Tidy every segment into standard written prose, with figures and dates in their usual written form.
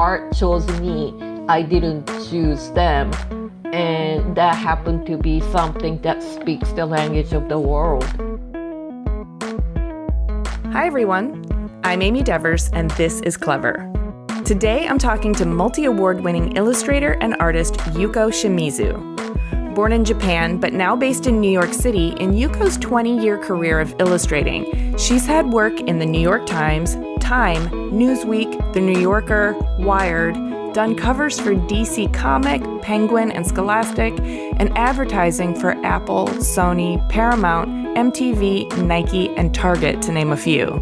art chose me. I didn't choose them. And that happened to be something that speaks the language of the world. Hi, everyone. I'm Amy Devers, and this is Clever. Today, I'm talking to multi-award-winning illustrator and artist Yuko Shimizu. Born in Japan, but now based in New York City, in Yuko's 20-year career of illustrating, she's had work in the New York Times, Time, Newsweek, The New Yorker, Wired, done covers for DC Comic, Penguin, and Scholastic, and advertising for Apple, Sony, Paramount, MTV, Nike, and Target, to name a few.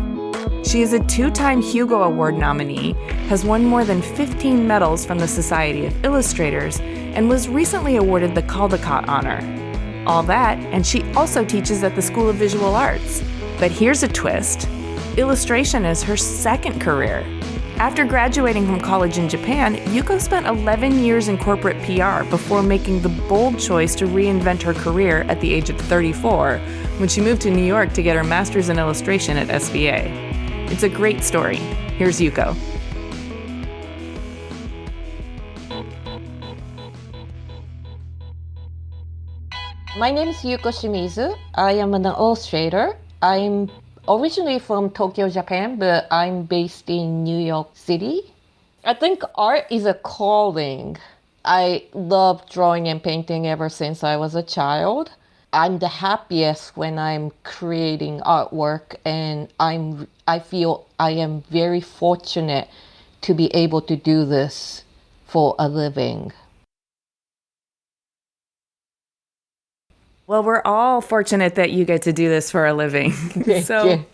She is a 2-time Hugo Award nominee, has won more than 15 medals from the Society of Illustrators, and was recently awarded the Caldecott Honor. All that, and she also teaches at the School of Visual Arts. But here's a twist. Illustration is her second career. After graduating from college in Japan, Yuko spent 11 years in corporate PR before making the bold choice to reinvent her career at the age of 34, when she moved to New York to get her master's in illustration at SVA. It's a great story. Here's Yuko. My name is Yuko Shimizu. I am an illustrator. I'm originally from Tokyo, Japan, but I'm based in New York City. I think art is a calling. I love drawing and painting ever since I was a child. I'm the happiest when I'm creating artwork, and I feel I am very fortunate to be able to do this for a living. Well, we're all fortunate that you get to do this for a living. So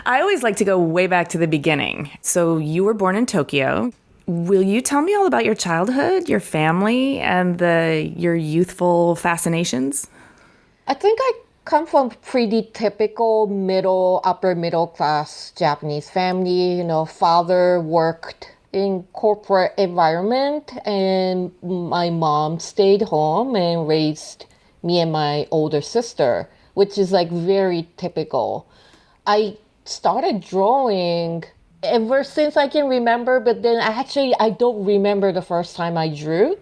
I always like to go way back to the beginning. So you were born in Tokyo. Will you tell me all about your childhood, your family, and your youthful fascinations? I think I come from pretty typical upper middle class Japanese family. Father worked in corporate environment, and my mom stayed home and raised me and my older sister, which is like very typical. I started drawing ever since I can remember, but then I don't remember the first time I drew.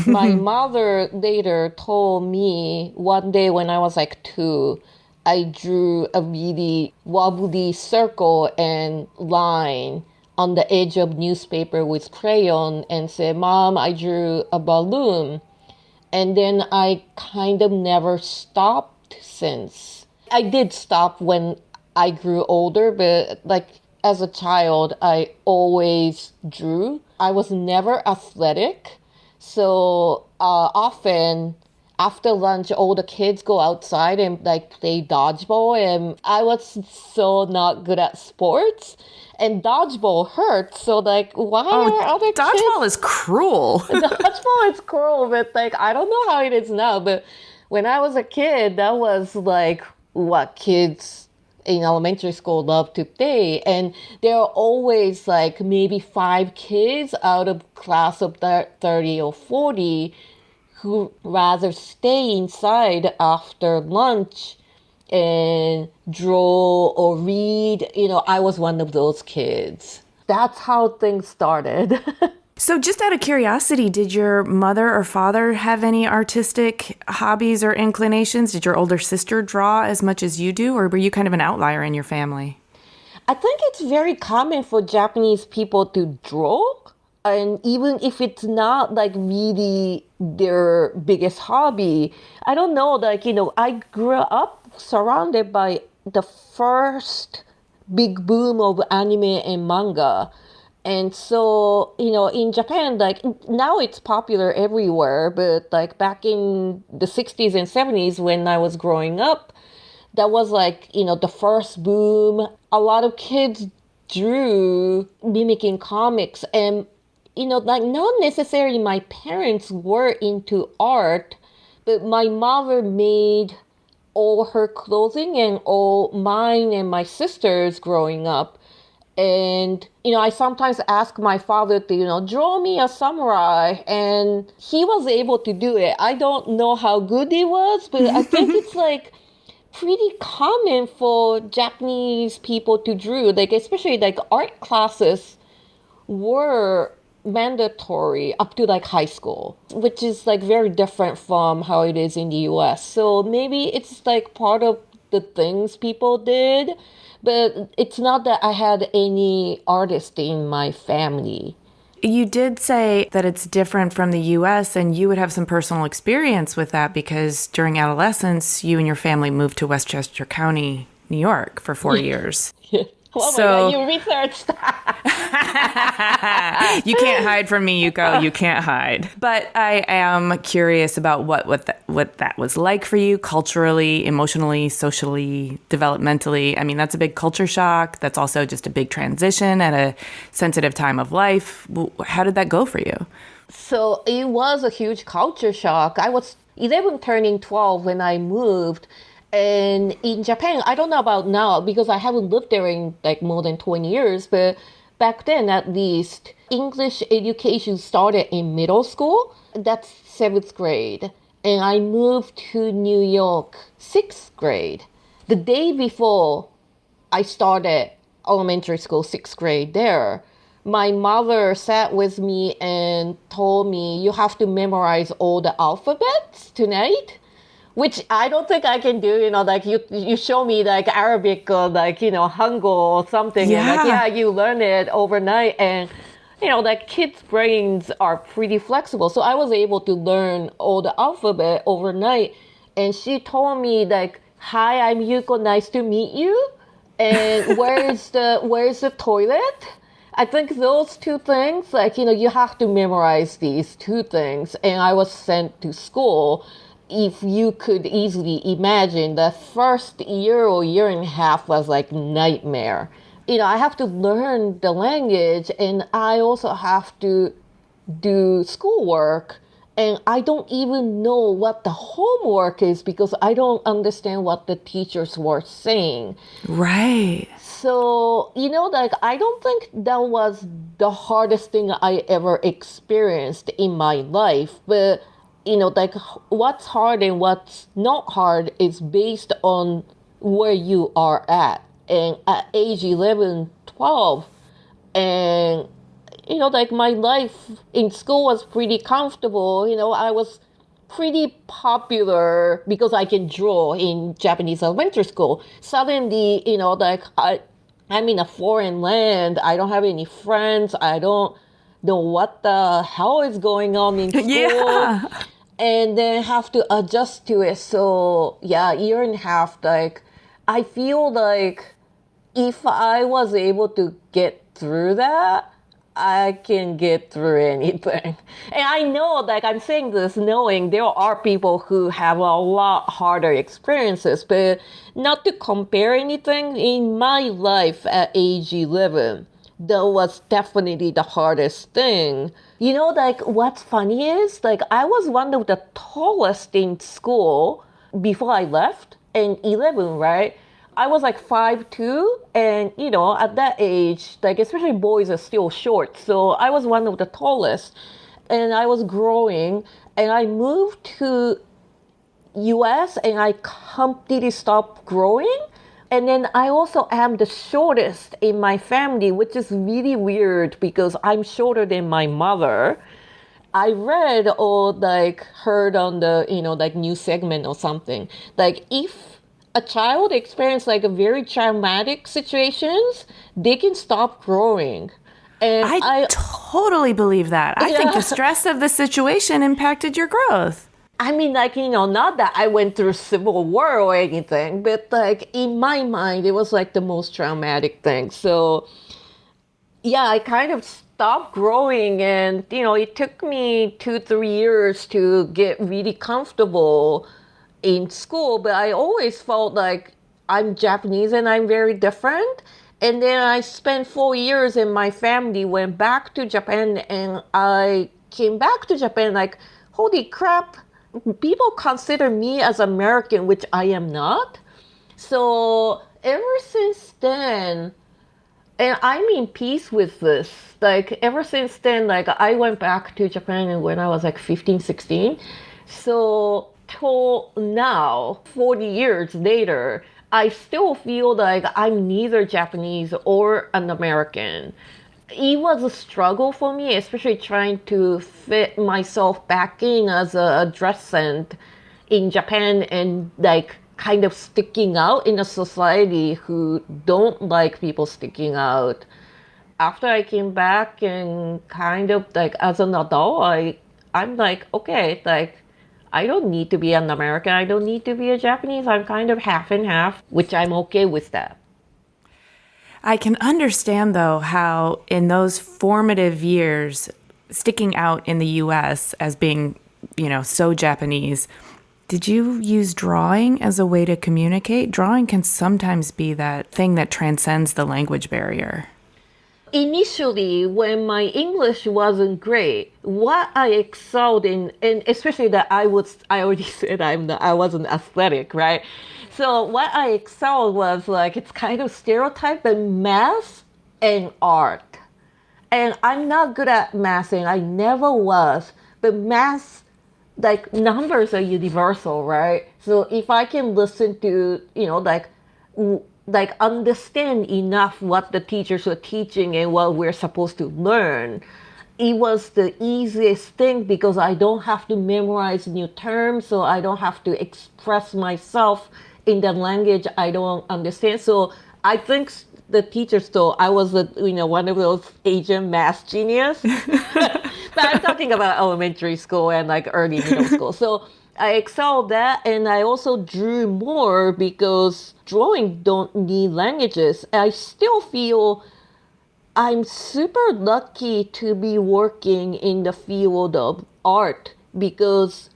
My mother later told me one day when I was like 2, I drew a really wobbly circle and line on the edge of newspaper with crayon and said, "Mom, I drew a balloon." And then I kind of never stopped since. I did stop when I grew older, but as a child, I always drew. I was never athletic. So often after lunch, all the kids go outside and play dodgeball. And I was so not good at sports. And dodgeball hurts. So why are other kids... Dodgeball is cruel. Dodgeball is cruel, but I don't know how it is now. But when I was a kid, that was what kids in elementary school love to play. And there are always maybe 5 kids out of class of 30 or 40 who rather stay inside after lunch and draw or read. I was one of those kids. That's how things started. So just out of curiosity, did your mother or father have any artistic hobbies or inclinations? Did your older sister draw as much as you do, or were you kind of an outlier in your family? I think it's very common for Japanese people to draw. And even if it's not really their biggest hobby, I don't know, I grew up surrounded by the first big boom of anime and manga. And so, in Japan, now it's popular everywhere, but back in the 60s and 70s when I was growing up, that was the first boom. A lot of kids drew mimicking comics, and, not necessarily my parents were into art, but my mother made all her clothing and all mine and my sisters growing up. And, I sometimes ask my father to, draw me a samurai, and he was able to do it. I don't know how good he was, but I think it's pretty common for Japanese people to draw, especially art classes were mandatory up to like high school, which is like very different from how it is in the US. So maybe it's like part of the things people did, but it's not that I had any artist in my family. You did say that it's different from the US, and you would have some personal experience with that because during adolescence, you and your family moved to Westchester County, New York for 4 years. Oh my So God, you researched that. you can't hide from me, Yuko. You can't hide. But I am curious about what that was like for you culturally, emotionally, socially, developmentally. I mean, that's a big culture shock. That's also just a big transition at a sensitive time of life. How did that go for you? So it was a huge culture shock. I was 11 turning 12 when I moved. And in Japan, I don't know about now because I haven't lived there in like more than 20 years, but back then at least, English education started in middle school. That's seventh grade. And I moved to New York sixth grade. The day before I started elementary school, sixth grade there, my mother sat with me and told me, you have to memorize all the alphabets tonight, which I don't think I can do. Like you show me like Arabic or like, Hangul or something. And like, Yeah. yeah, you learn it overnight. And, like kids' brains are pretty flexible. So I was able to learn all the alphabet overnight. And she told me like, hi, I'm Yuko. Nice to meet you. And where's the toilet? I think those two things, like, you have to memorize these two things. And I was sent to school. If you could easily imagine, the first year or year and a half was like nightmare. I have to learn the language and I also have to do schoolwork. And I don't even know what the homework is because I don't understand what the teachers were saying. Right. So, like I don't think that was the hardest thing I ever experienced in my life. But, like what's hard and what's not hard is based on where you are at. And at age 11, 12, and, like my life in school was pretty comfortable. I was pretty popular because I can draw in Japanese elementary school. Suddenly, like I'm in a foreign land. I don't have any friends. I don't know what the hell is going on in school. Yeah. And then have to adjust to it. So yeah, year and a half, like I feel like if I was able to get through that, I can get through anything. And I know, like, I'm saying this knowing there are people who have a lot harder experiences, but not to compare anything, in my life at age 11, that was definitely the hardest thing. Like, what's funny is, like, I was one of the tallest in school before I left, and 11, right? I was like 5'2", and at that age, like especially boys are still short. So I was one of the tallest, and I was growing, and I moved to US and I completely stopped growing. And then I also am the shortest in my family, which is really weird because I'm shorter than my mother. I read or like heard on the, like news segment or something, like if a child experience like a very traumatic situations, they can stop growing. And I totally believe that. I think the stress of the situation impacted your growth. I mean, like, not that I went through civil war or anything, but like in my mind, it was like the most traumatic thing. So yeah, I kind of stopped growing and, it took me 2-3 years to get really comfortable in school, but I always felt like I'm Japanese and I'm very different. And then I spent 4 years and my family went back to Japan and I came back to Japan like, holy crap, people consider me as American, which I am not. So ever since then, and I'm in peace with this. Like ever since then, like I went back to Japan when I was like 15, 16. So till now, 40 years later, I still feel like I'm neither Japanese or an American. it was a struggle for me, especially trying to fit myself back in as a transcend in Japan and like kind of sticking out in a society who don't like people sticking out. After I came back and kind of like as an adult, I'm like, okay, like I don't need to be an American, I don't need to be a Japanese. I'm kind of half and half, which I'm okay with that. I can understand, though, how in those formative years, sticking out in the US as being, so Japanese, did you use drawing as a way to communicate? Drawing can sometimes be that thing that transcends the language barrier. Initially, when my English wasn't great, what I excelled in, and especially that I already said I wasn't athletic, right? So what I excelled was like, it's kind of stereotype, but math and art. And I'm not good at mathing. I never was. But math, like numbers are universal, right? So if I can listen to, like understand enough what the teachers were teaching and what we're supposed to learn, it was the easiest thing because I don't have to memorize new terms, so I don't have to express myself in the language I don't understand. So I think the teachers thought I was one of those Asian math genius. But I'm talking about elementary school and like early middle school. So I excelled that, and I also drew more because drawing don't need languages. I still feel I'm super lucky to be working in the field of art because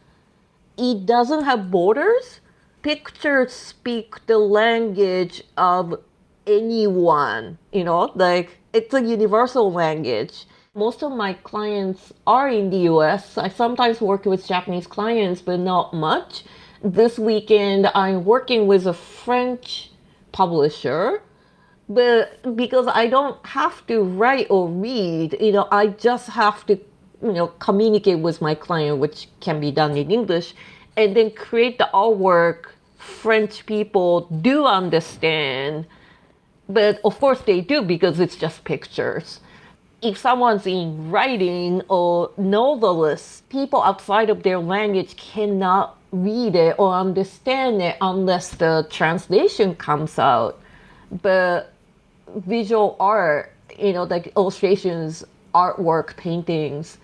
it doesn't have borders. Pictures speak the language of anyone, like it's a universal language. Most of my clients are in the US. I sometimes work with Japanese clients, but not much. This weekend, I'm working with a French publisher, but because I don't have to write or read, I just have to, communicate with my client, which can be done in English, and then create the artwork French people do understand. But of course they do because it's just pictures. If someone's in writing or novelist, people outside of their language cannot read it or understand it unless the translation comes out. But visual art, like illustrations, artwork, paintings,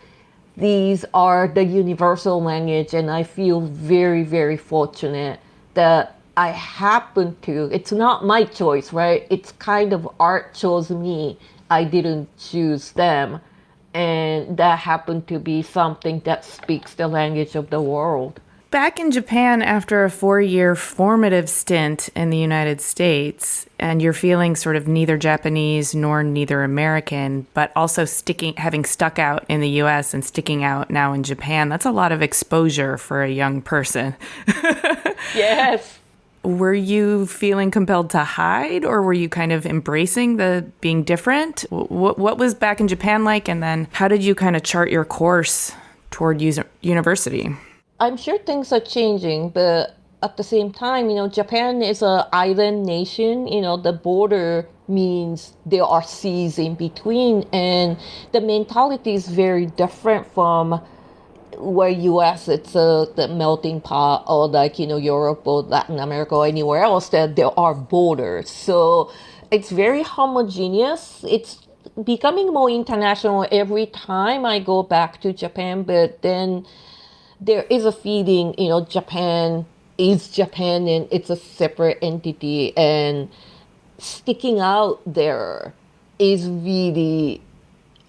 these are the universal language, and I feel very, very fortunate that I happen to, it's not my choice, right? It's kind of art chose me. I didn't choose them. And that happened to be something that speaks the language of the world. Back in Japan, after a 4-year formative stint in the United States, and you're feeling sort of neither Japanese nor neither American, but also having stuck out in the US and sticking out now in Japan, that's a lot of exposure for a young person. Yes. Were you feeling compelled to hide, or were you kind of embracing the being different? What was back in Japan like, and then how did you kind of chart your course toward university? I'm sure things are changing, but at the same time, Japan is an island nation. The border means there are seas in between, and the mentality is very different from where US, it's the melting pot, or like, Europe or Latin America or anywhere else that there are borders. So it's very homogeneous. It's becoming more international every time I go back to Japan, but then there is a feeling, Japan is Japan and it's a separate entity, and sticking out there is really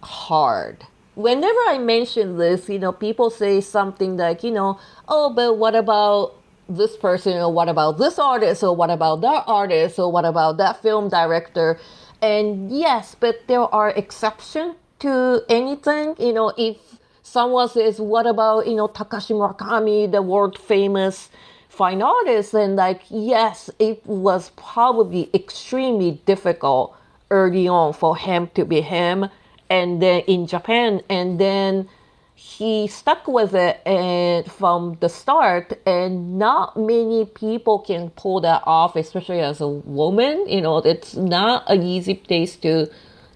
hard. Whenever I mention this, people say something like, oh, but what about this person, or what about this artist, or what about that artist, or what about that film director? And yes, but there are exceptions to anything. If someone says, what about, Takashi Murakami, the world famous fine artist? And like, yes, it was probably extremely difficult early on for him to be him. And then in Japan, and then he stuck with it and from the start, and not many people can pull that off, especially as a woman. It's not an easy place to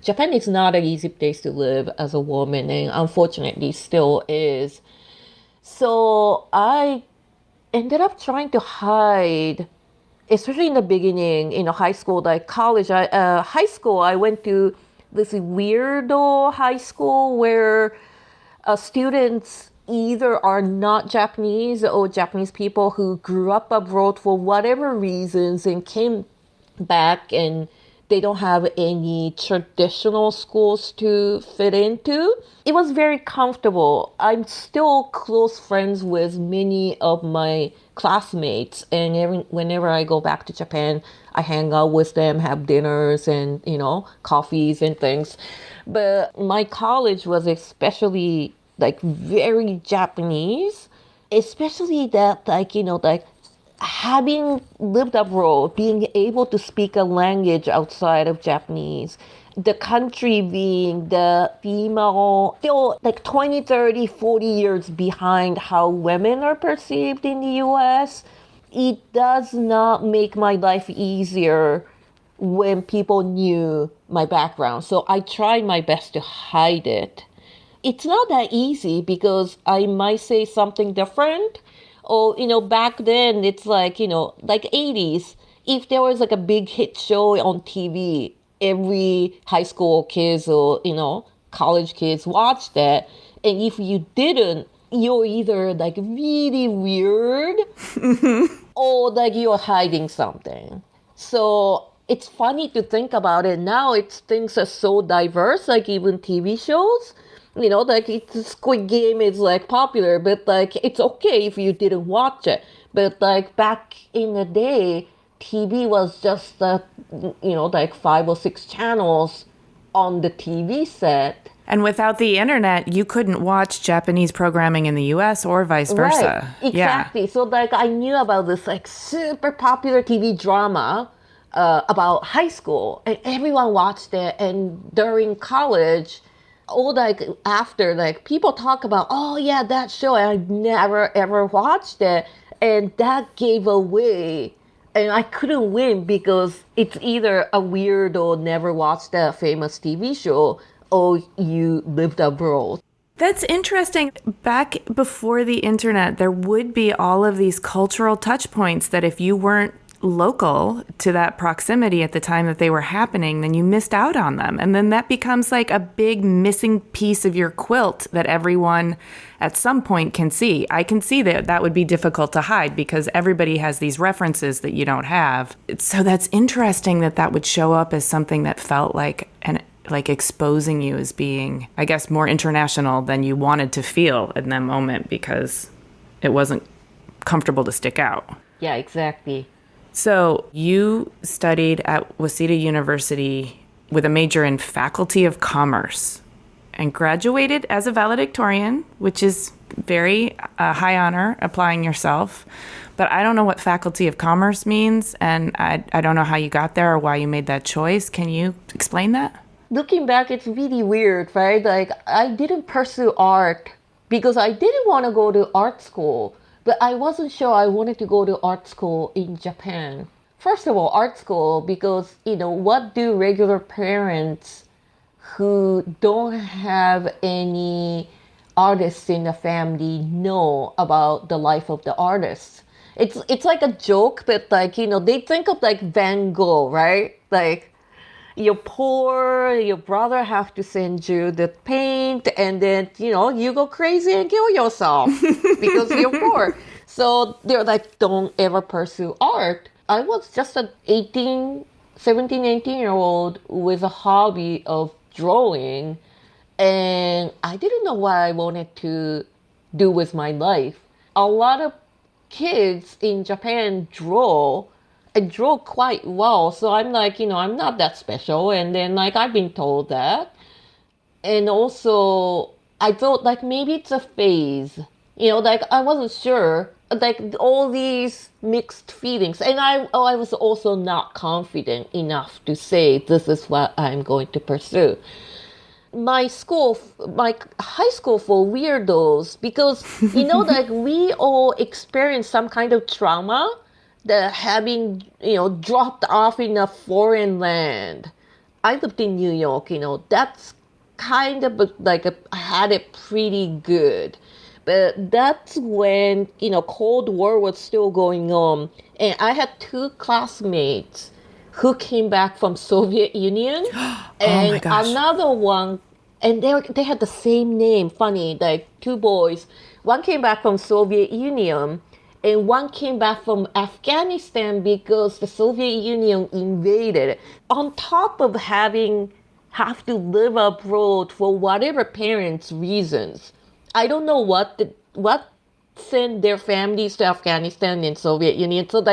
Japan is not an easy place to live as a woman, and unfortunately still is. So I ended up trying to hide, especially in the beginning, high school, like college. High school, I went to this weirdo high school where students either are not Japanese or Japanese people who grew up abroad for whatever reasons and came back, and they don't have any traditional schools to fit into. It was very comfortable. I'm still close friends with many of my classmates, and whenever I go back to Japan, I hang out with them, have dinners and, coffees and things. But my college was especially like very Japanese, especially that like having lived abroad, being able to speak a language outside of Japanese, the country being the female, still like 20, 30, 40 years behind how women are perceived in the US, it does not make my life easier when people knew my background. So I tried my best to hide it. It's not that easy because I might say something different. Or, back then it's like, like 80s. If there was like a big hit show on TV, every high school kids or, college kids watched that. And if you didn't, you're either like really weird or like you're hiding something. So it's funny to think about it. Now things are so diverse, like even TV shows. Like Squid Game is like popular, but like it's okay if you didn't watch it. But like back in the day, TV was just like 5 or 6 channels on the TV set. And without the internet, you couldn't watch Japanese programming in the US or vice versa. Right, exactly. Yeah. So like I knew about this like super popular TV drama about high school, and everyone watched it. And during college, or like after, like people talk about, oh yeah, that show, and I never ever watched it, and that gave away, and I couldn't win because it's either a weirdo never watched a famous TV show or you lived abroad. That's interesting. Back before the internet, there would be all of these cultural touch points that if you weren't local to that proximity at the time that they were happening, then you missed out on them. And then that becomes like a big missing piece of your quilt that everyone at some point can see. I can see that that would be difficult to hide because everybody has these references that you don't have. So that's interesting that that would show up as something that felt like exposing you as being, I guess, more international than you wanted to feel in that moment because it wasn't comfortable to stick out. Yeah, exactly. So you studied at Waseda University with a major in Faculty of Commerce and graduated as a valedictorian, which is very high honor, applying yourself. But I don't know what Faculty of Commerce means, and I don't know how you got there or why you made that choice. Can you explain that? Looking back, it's really weird, right? Like, I didn't pursue art because I didn't want to go to art school. But I wasn't sure I wanted to go to art school in Japan. First of all, art school, because, what do regular parents who don't have any artists in the family know about the life of the artists? It's like a joke, but like, they think of like Van Gogh, right? Like, you're poor, your brother have to send you the paint, and then, you go crazy and kill yourself because you're poor. So they're like, don't ever pursue art. I was just an 17, 18-year-old with a hobby of drawing, and I didn't know what I wanted to do with my life. A lot of kids in Japan draw, and draw quite well. So I'm like, I'm not that special. And then like, I've been told that. And also I thought like, maybe it's a phase, like I wasn't sure, like all these mixed feelings. And I was also not confident enough to say, this is what I'm going to pursue. My high school for weirdos, because, like we all experience some kind of trauma, the having, dropped off in a foreign land I lived in New York, that's kind of I had it pretty good. But that's when, Cold War was still going on. And I had two classmates who came back from Soviet Union Oh my and gosh. another one, and they had the same name, funny, like two boys. One came back from Soviet Union and one came back from Afghanistan because the Soviet Union invaded. On top of having have to live abroad for whatever parents' reasons. I don't know what sent their families to Afghanistan and Soviet Union. So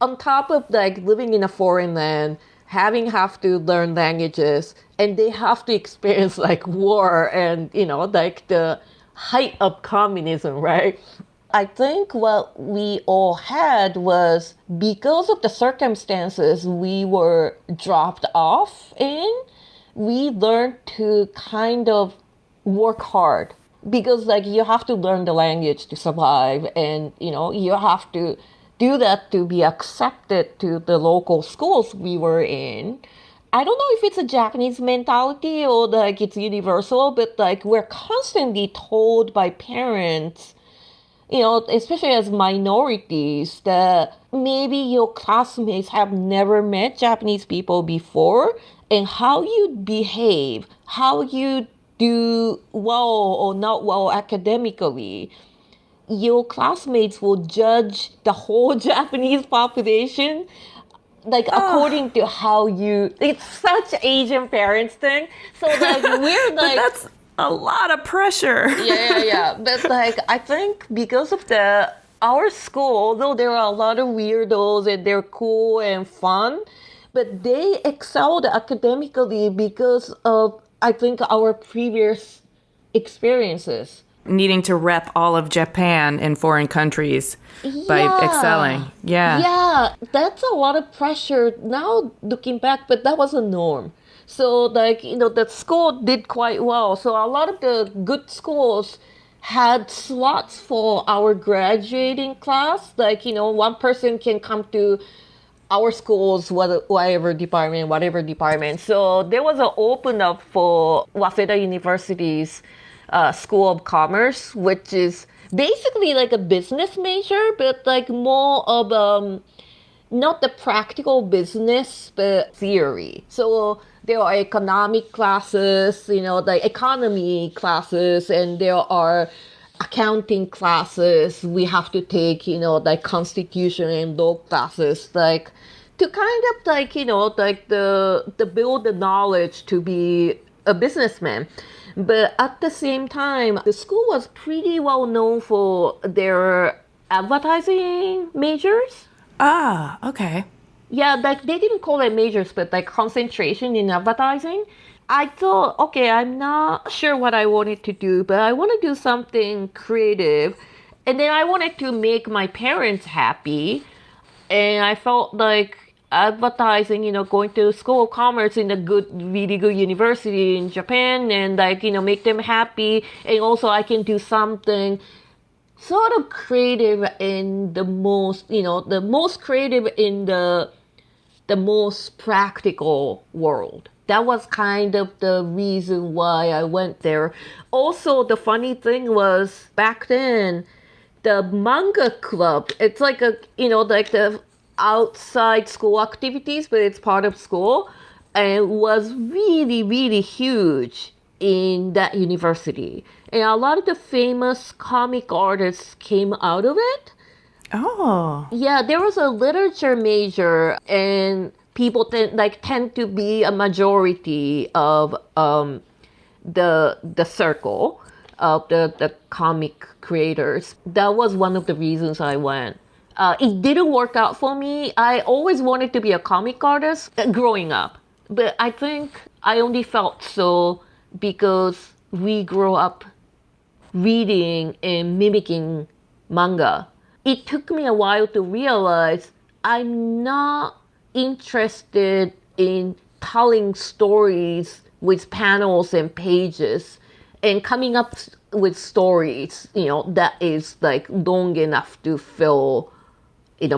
on top of living in a foreign land, having have to learn languages, and they have to experience war and the height of communism, right? I think what we all had was because of the circumstances we were dropped off in, we learned to kind of work hard because you have to learn the language to survive, and you have to do that to be accepted to the local schools we were in. I don't know if it's a Japanese mentality or it's universal, but we're constantly told by parents, especially as minorities, that maybe your classmates have never met Japanese people before, and how you behave, how you do well or not well academically, your classmates will judge the whole Japanese population Oh, according to how you. It's such Asian parents thing. So we're but that's a lot of pressure. yeah. But I think because of the our school, although there are a lot of weirdos and they're cool and fun, but they excelled academically because of I think our previous experiences. Needing to rep all of Japan in foreign countries by Yeah. excelling. Yeah. Yeah, that's a lot of pressure now looking back, but that was a norm. So the school did quite well. So a lot of the good schools had slots for our graduating class. One person can come to our schools, whatever department. So there was an open up for Waseda University's School of Commerce, which is basically like a business major, but more of not the practical business, but theory. So there are economic classes, the economy classes, and there are accounting classes we have to take, constitution and law classes, to kind of the build the knowledge to be a businessman. But at the same time, the school was pretty well known for their advertising majors. Ah, okay. Yeah, they didn't call it majors, but concentration in advertising. I thought, okay, I'm not sure what I wanted to do, but I want to do something creative. And then I wanted to make my parents happy. And I felt like advertising, going to school of commerce in a really good university in Japan and make them happy. And also I can do something sort of creative in the most creative in the most practical world. That was kind of the reason why I went there. Also, the funny thing was back then, the manga club, it's like the outside school activities, but it's part of school, and was really, really huge in that university. And a lot of the famous comic artists came out of it. Oh. Yeah, there was a literature major, and people tend to be a majority of the circle of the comic creators. That was one of the reasons I went. It didn't work out for me. I always wanted to be a comic artist growing up, but I think I only felt so because we grew up reading and mimicking manga. It took me a while to realize I'm not interested in telling stories with panels and pages and coming up with stories, that is long enough to fill,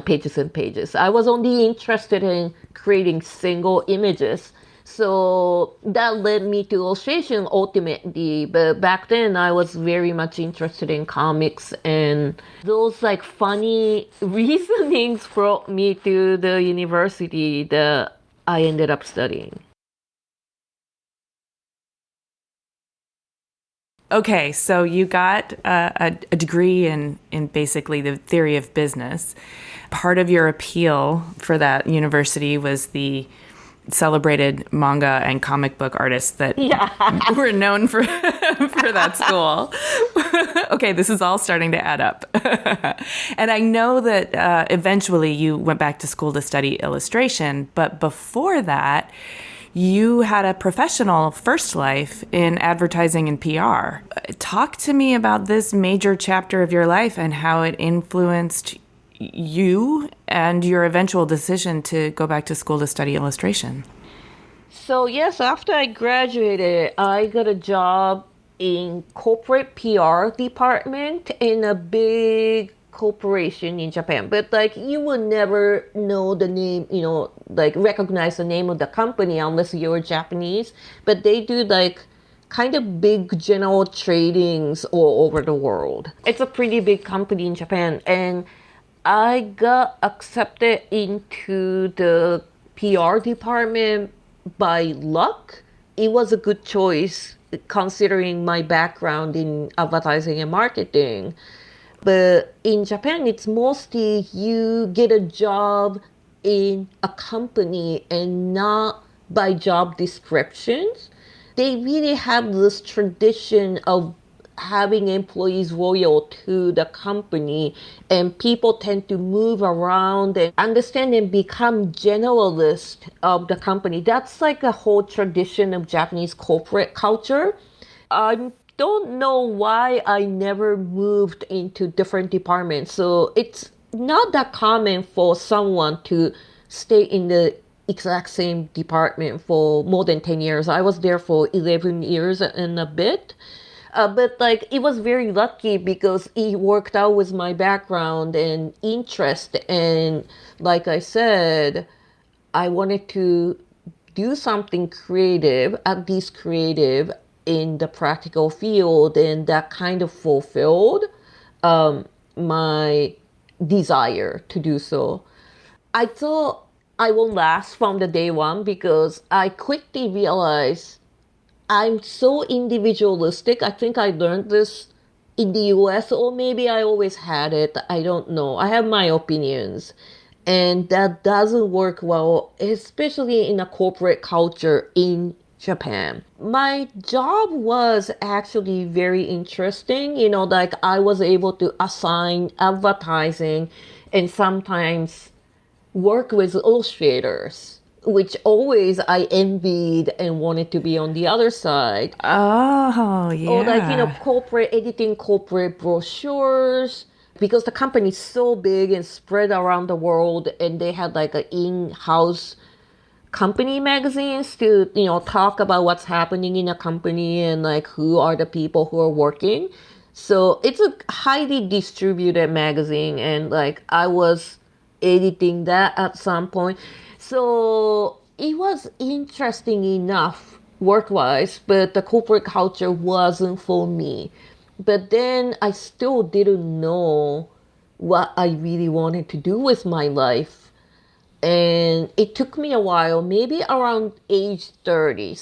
pages and pages. I was only interested in creating single images. So that led me to illustration ultimately. But back then I was very much interested in comics, and those like funny reasonings brought me to the university that I ended up studying. Okay, so you got a degree in basically the theory of business. Part of your appeal for that university was the celebrated manga and comic book artists that were known for for that school. Okay, this is all starting to add up. And I know that eventually you went back to school to study illustration, but before that, you had a professional first life in advertising and PR. Talk to me about this major chapter of your life and how it influenced you and your eventual decision to go back to school to study illustration. So yes, after I graduated, I got a job in corporate PR department in a big corporation in Japan. But like you would never know the name, like recognize the name of the company unless you're Japanese. But they do like kind of big general tradings all over the world. It's a pretty big company in Japan, and I got accepted into the PR department by luck. It was a good choice considering my background in advertising and marketing. But in Japan, it's mostly you get a job in a company and not by job descriptions. They really have this tradition of having employees loyal to the company, and people tend to move around and understand and become generalist of the company. That's like a whole tradition of Japanese corporate culture. I don't know why I never moved into different departments. So it's not that common for someone to stay in the exact same department for more than 10 years. I was there for 11 years and a bit. But like it was very lucky because it worked out with my background and interest. And like I said, I wanted to do something creative, at least creative in the practical field, and that kind of fulfilled my desire to do so. I thought I won't last from the day one because I quickly realized I'm so individualistic. I think I learned this in the US, or maybe I always had it. I don't know. I have my opinions. And that doesn't work well, especially in a corporate culture in Japan. My job was actually very interesting. Like I was able to assign advertising and sometimes work with illustrators, which always I envied and wanted to be on the other side. Oh, Or like, yeah. corporate editing, corporate brochures, because the company is so big and spread around the world, and they had like an in-house company magazines to, talk about what's happening in a company and like who are the people who are working. So it's a highly distributed magazine, and like I was editing that at some point. So it was interesting enough work-wise, but the corporate culture wasn't for me. But then I still didn't know what I really wanted to do with my life. And it took me a while, maybe around age 30.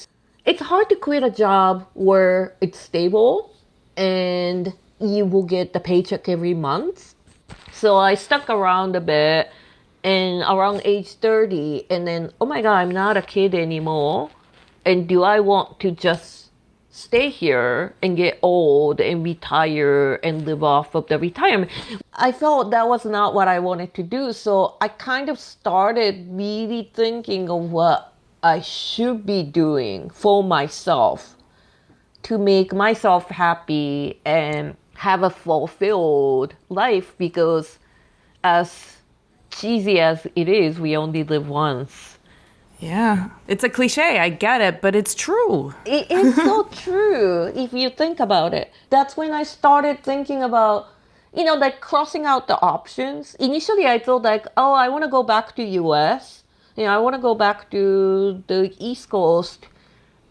It's hard to quit a job where it's stable and you will get the paycheck every month. So I stuck around a bit, and around age 30, and then, oh my God, I'm not a kid anymore. And do I want to just stay here and get old and retire and live off of the retirement? I felt that was not what I wanted to do. So I kind of started really thinking of what I should be doing for myself to make myself happy and have a fulfilled life, because as cheesy as it is, we only live once. Yeah. It's a cliche. I get it, but it's true. It is so true if you think about it. That's when I started thinking about, like crossing out the options. Initially, I thought like, oh, I want to go back to US I want to go back to the East Coast,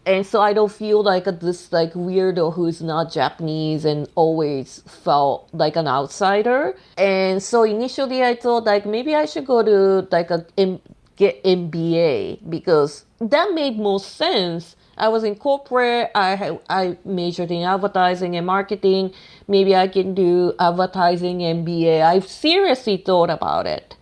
and so I don't feel like this like weirdo who's not Japanese and always felt like an outsider. And so initially I thought like maybe I should go to like get MBA because that made most sense. I was in corporate. I majored in advertising and marketing. Maybe I can do advertising MBA. I've seriously thought about it.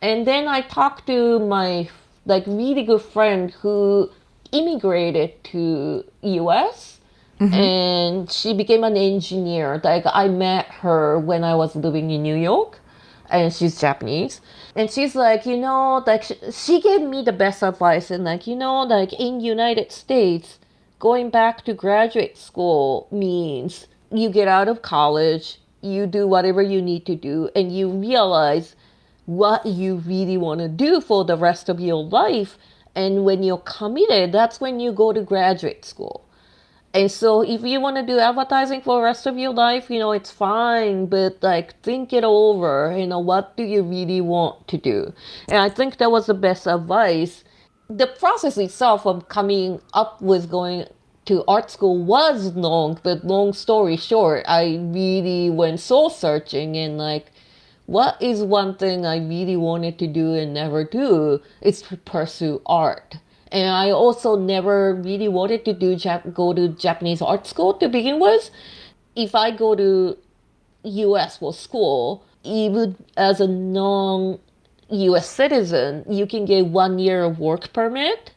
And then I talked to my like really good friend who immigrated to US, and she became an engineer. Like I met her when I was living in New York, and she's Japanese. And she's like, like she gave me the best advice, and like, like in United States, going back to graduate school means you get out of college, you do whatever you need to do, and you realize what you really want to do for the rest of your life. And when you're committed, that's when you go to graduate school. And so if you want to do advertising for the rest of your life, it's fine, but like think it over, what do you really want to do? And I think that was the best advice. The process itself of coming up with going to art school was long, but long story short, I really went soul searching and like, what is one thing I really wanted to do and never do? It's to pursue art. And I also never really wanted to go to Japanese art school to begin with. If I go to US for school, even as a non-US citizen, you can get 1 year of work permit,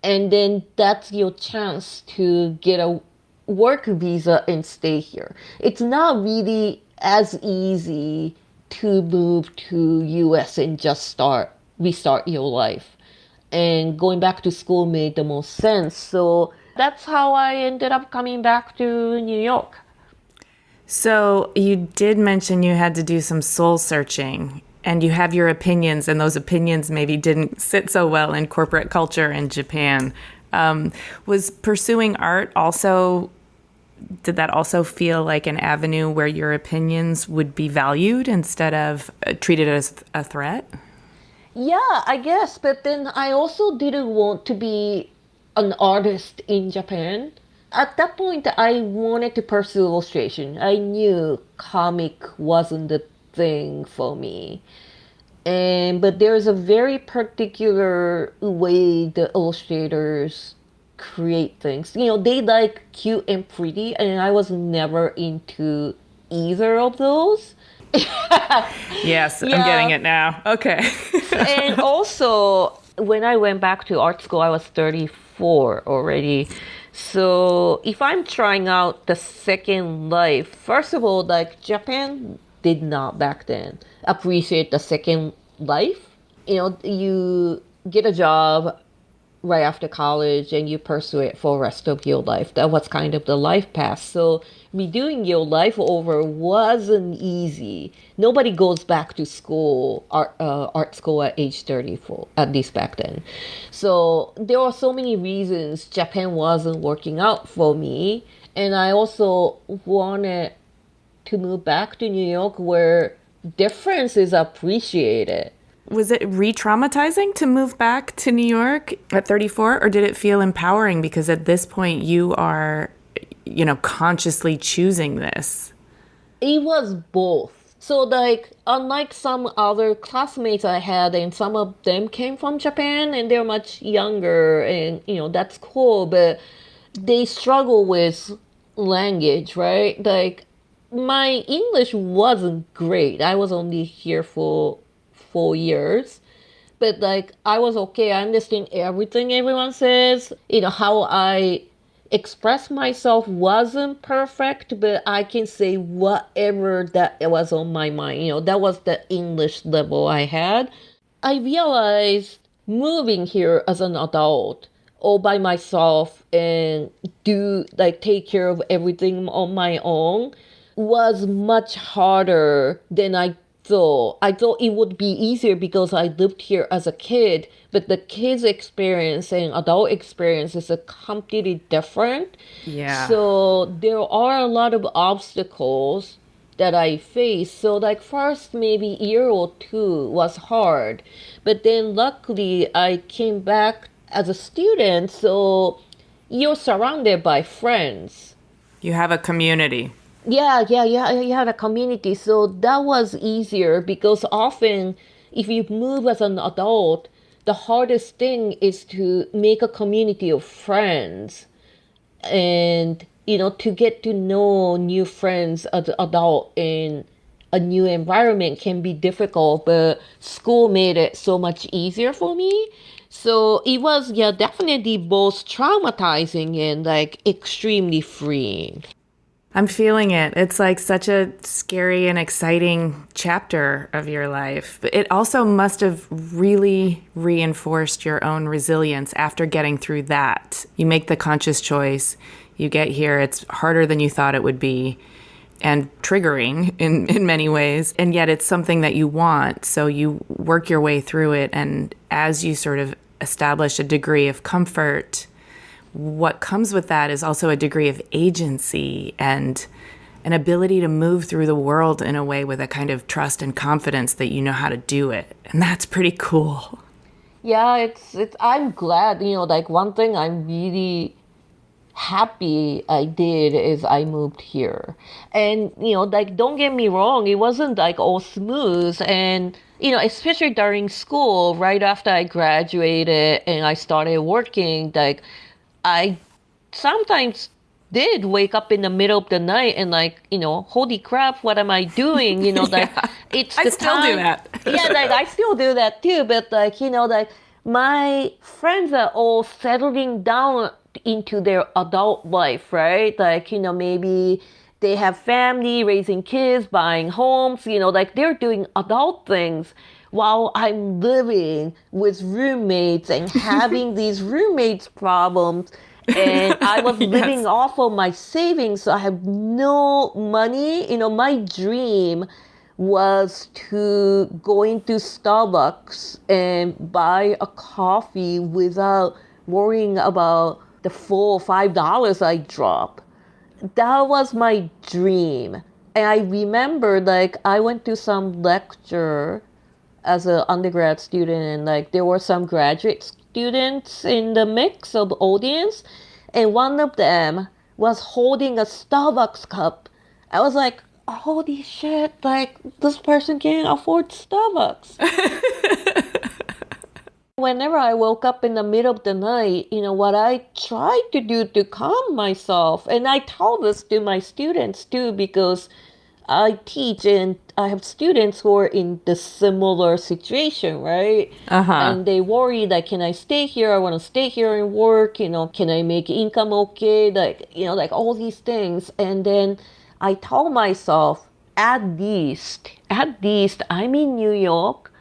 and then that's your chance to get a work visa and stay here. It's not really as easy to move to US and just restart your life. And going back to school made the most sense. So that's how I ended up coming back to New York. So you did mention you had to do some soul searching, and you have your opinions, and those opinions maybe didn't sit so well in corporate culture in Japan. Was pursuing art also, did that also feel like an avenue where your opinions would be valued instead of treated as a threat? Yeah, I guess. But then I also didn't want to be an artist in Japan. At that point, I wanted to pursue illustration. I knew comic wasn't the thing for me. But there's a very particular way the illustrators create things. They like cute and pretty, and I was never into either of those. Yes, Yeah. I'm getting it now. Okay. And also, when I went back to art school, I was 34 already. So if I'm trying out the second life, first of all, like Japan did not back then appreciate the second life. You get a job right after college and you pursue it for the rest of your life. That was kind of the life path. So redoing your life over wasn't easy. Nobody goes back to school, art school at age 34, at least back then. So there were so many reasons Japan wasn't working out for me. And I also wanted to move back to New York where difference is appreciated. Was it re-traumatizing to move back to New York at 34, or did it feel empowering because at this point you are, consciously choosing this? It was both. So like unlike some other classmates I had, and some of them came from Japan and they're much younger, and that's cool, but they struggle with language, right? Like my English wasn't great. I was only here for 4 years, but like I was okay. I understand everything everyone says. How I express myself wasn't perfect, but I can say whatever that was on my mind. That was the English level I had. I realized moving here as an adult all by myself and take care of everything on my own was much harder than I thought. I thought it would be easier because I lived here as a kid, but the kids' experience and adult experience is a completely different. Yeah. So there are a lot of obstacles that I faced. So like first maybe year or two was hard, but then luckily I came back as a student. So you're surrounded by friends. You have a community. Yeah, you had a community. So that was easier because often if you move as an adult, the hardest thing is to make a community of friends and, to get to know new friends as an adult in a new environment can be difficult, but school made it so much easier for me. So it was, yeah, definitely both traumatizing and like extremely freeing. I'm feeling it. It's like such a scary and exciting chapter of your life. But it also must have really reinforced your own resilience after getting through that. You make the conscious choice, you get here, it's harder than you thought it would be and triggering in many ways. And yet it's something that you want. So you work your way through it. And as you sort of establish a degree of comfort, what comes with that is also a degree of agency and an ability to move through the world in a way with a kind of trust and confidence that you know how to do it. And that's pretty cool. Yeah, it's I'm glad, like one thing I'm really happy I did is I moved here. And, like don't get me wrong, it wasn't like all smooth and especially during school, right after I graduated and I started working, like I sometimes did wake up in the middle of the night and like, holy crap, what am I doing? Like Yeah, it's I the still do time. that. Yeah, like I still do that too. But like, like my friends are all settling down into their adult life, right? Like, maybe they have family, raising kids, buying homes, like they're doing adult things while I'm living with roommates and having these roommates problems. And I was living Yes. off of my savings, so I have no money. My dream was to go into Starbucks and buy a coffee without worrying about the $4 or $5 I drop. That was my dream. And I remember like I went to some lecture as an undergrad student and like there were some graduate students in the mix of audience and one of them was holding a Starbucks cup. I was like, holy shit, like this person can't afford Starbucks. Whenever I woke up in the middle of the night, what I tried to do to calm myself, and I tell this to my students too, because I teach and I have students who are in the similar situation, right? Uh-huh. And they worry like, can I stay here? I want to stay here and work, can I make income okay? Like, like all these things. And then I tell myself, at least I'm in New York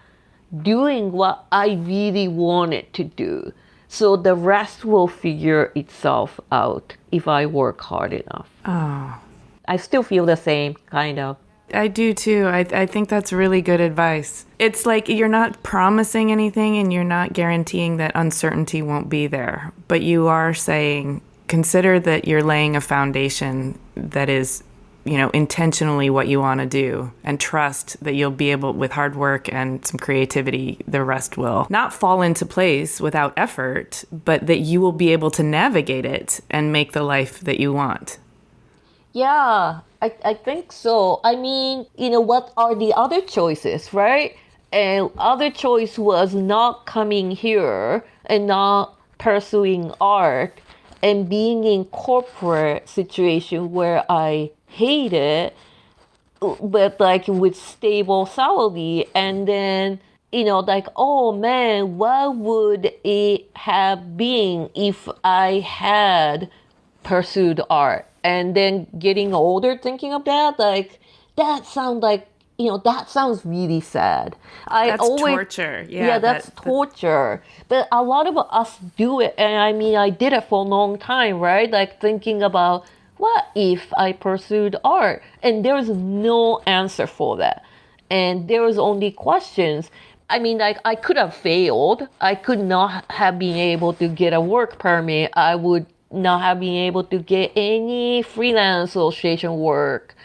doing what I really wanted to do. So the rest will figure itself out if I work hard enough. Oh, I still feel the same, kind of. I do too. I think that's really good advice. It's like you're not promising anything and you're not guaranteeing that uncertainty won't be there, but you are saying, consider that you're laying a foundation that is, intentionally what you want to do, and trust that you'll be able, with hard work and some creativity, the rest will not fall into place without effort, but that you will be able to navigate it and make the life that you want. Yeah, I think so. I mean, what are the other choices, right? And other choice was not coming here and not pursuing art and being in corporate situation where I hate it, but like with stable salary. And then, like, oh man, what would it have been if I had pursued art? And then getting older thinking of that, like that sounds like, that sounds really sad. That's torture. Yeah, that's torture. But a lot of us do it. And I mean, I did it for a long time, right? Like thinking about what if I pursued art? And there's no answer for that. And there was only questions. I mean, like I could have failed. I could not have been able to get a work permit. I would not have been able to get any freelance illustration work.